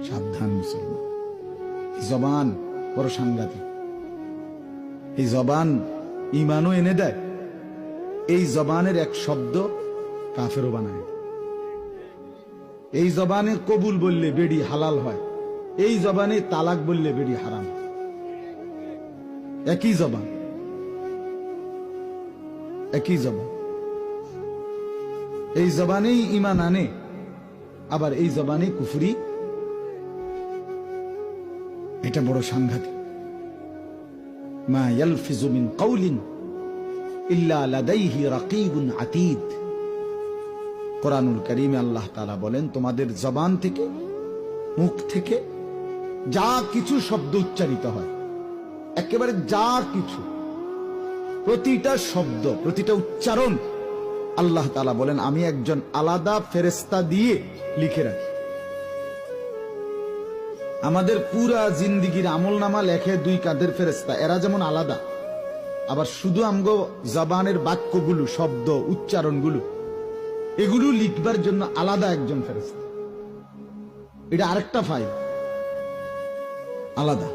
সাবধান মুসলমান, এই জবান বড় সাংঘাতিক। এই জবান ইমানও এনে দেয়, এই জবানের এক শব্দ কাফেরও বানায়। এই জবানে কবুল বললে বেড়ি হালাল হয়, এই জবানে তালাক বললে বেড়ি হারাম। একই জবান, একই জবান। এই জবানেই ইমান আনে, আবার এই জবানে কুফরি। এটা বড় সাংঘাতিক। মা ইয়ালফিজু মিন কাউলিন ইল্লা লাদাইহি রাকিবুন আতীদ। কোরআনুল কারীমে আল্লাহ তাআলা বলেন, তোমাদের জবান থেকে, মুখ থেকে যা কিছু শব্দ উচ্চারিত হয়, একেবারে যা কিছু, প্রতিটা শব্দ, প্রতিটা উচ্চারণ আল্লাহ তাআলা বলেন আমি একজন আলাদা ফেরেশতা দিয়ে লিখে রাখি। আমাদের পুরা জিন্দিগির আমলনামা লেখে দুই কাঁধের ফেরেশতা, এরা যেমন আলাদা, আবার শুধু আমগো জবানের বাক্যগুলো, শব্দ, উচ্চারণগুলো, এগুলো লিখবার জন্য আলাদা একজন ফেরেশতা। এটা আরেকটা ফাইল আলাদা।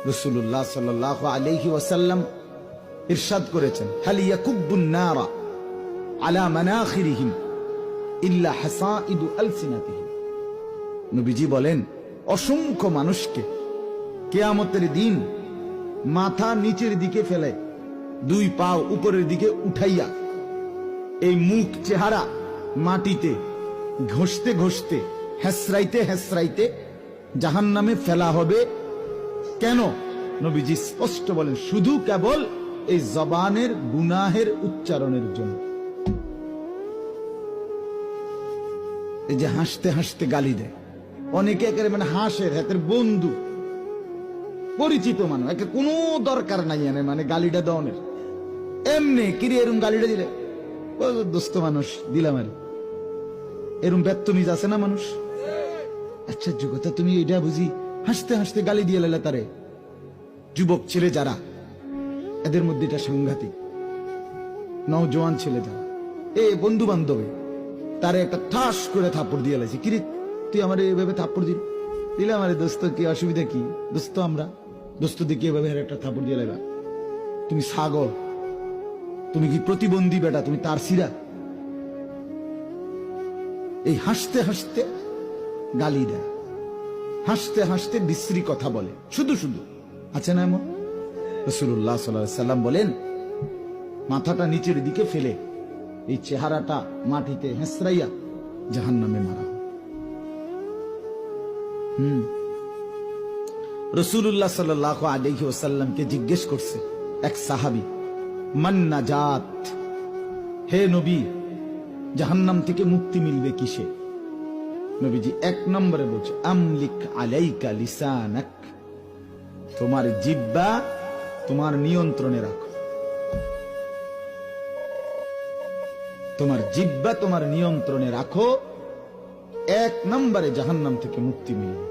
রাসূলুল্লাহ সাল্লাল্লাহু আলাইহি ওয়াসাল্লাম ইরশাদ করেছেন, হাল ইয়াকুব্বুন নারা আলা মানাখিরিহিম ইল্লা হাসাইদু আলসিনাতিহিম। নবীজি বলেন, অসংখ্য মানুষকে কিয়ামতের দিন মাথা নিচের দিকে ফেলে, দুই পা উপরের দিকে উঠাইয়া এই মুখ চেহারা মাটিতে ঘষতে ঘষতে, হেসরাইতে হেসরাইতে জাহান্নামে ফেলা হবে। কেন? নবীজি স্পষ্ট বলেন, শুধু কেবল এই জবানের গুনাহের উচ্চারণের জন্য। এই যে হাসতে হাসতে গালি দেয়, অনেকে একেবারে মানে হাসের হাতের বন্ধু, পরিচিত মানুষ, একে কোনো দরকার নাই এনে মানে গালিটা দেওয়ানের। এমনি কিরে এরম গালিটা দিলে, দোস্ত মানুষ দিলাম আর এরম ব্যর্থমিজ আছে না মানুষ। আচ্ছা যুগতা, তুমি এটা বুঝি হাসতে হাসতে গালি দিয়ে লাইলা তারে। যুবক ছেলে যারা, এদের মধ্যে এটা সাংঘাতিক। নওজোয়ান ছেলে যারা, বন্ধু বান্ধবে তারে একটা ঠাস করে থাপ্পড় দিয়ে লাইছে। কিরে তুই আমার এভাবে থাপ্পড় দিলে আমার দোস্ত, কি অসুবিধা কি? দোস্ত আমরা দোস্ত দিকে এভাবে একটা থাপ্পড় দিয়ে লাইবা? তুমি ছাগল, তুমি কি প্রতিবন্ধী বেটা, তুমি তার সিরা? এই হাসতে হাসতে গালি দেয়, হাসতে হাসতে বিশ্রী কথা বলে, শুধু শুধু। আছে না এমন? রাসূলুল্লাহ সাল্লাল্লাহু আলাইহি ওয়াসাল্লাম বলেন, মাথাটা নিচের দিকে ফেলে এই চেহারাটা মাটিতে হেসরাইয়া জাহান্নামে মারা হয়। রাসূলুল্লাহ সাল্লাল্লাহু আলাইহি ওয়াসাল্লামকে জিজ্ঞেস করছে এক সাহাবী, মান নাজাত, হে নবী জাহান্নাম থেকে মুক্তি মিলবে কিসে? নবীজি এক নম্বরে বলছে, আমলিক আলাইকা লিসানাক, তোমার জিহ্বা তোমার নিয়ন্ত্রণে রাখো। তোমার জিহ্বা তোমার নিয়ন্ত্রণে রাখো, এক নম্বরে জাহান্নাম থেকে মুক্তি মিলবে।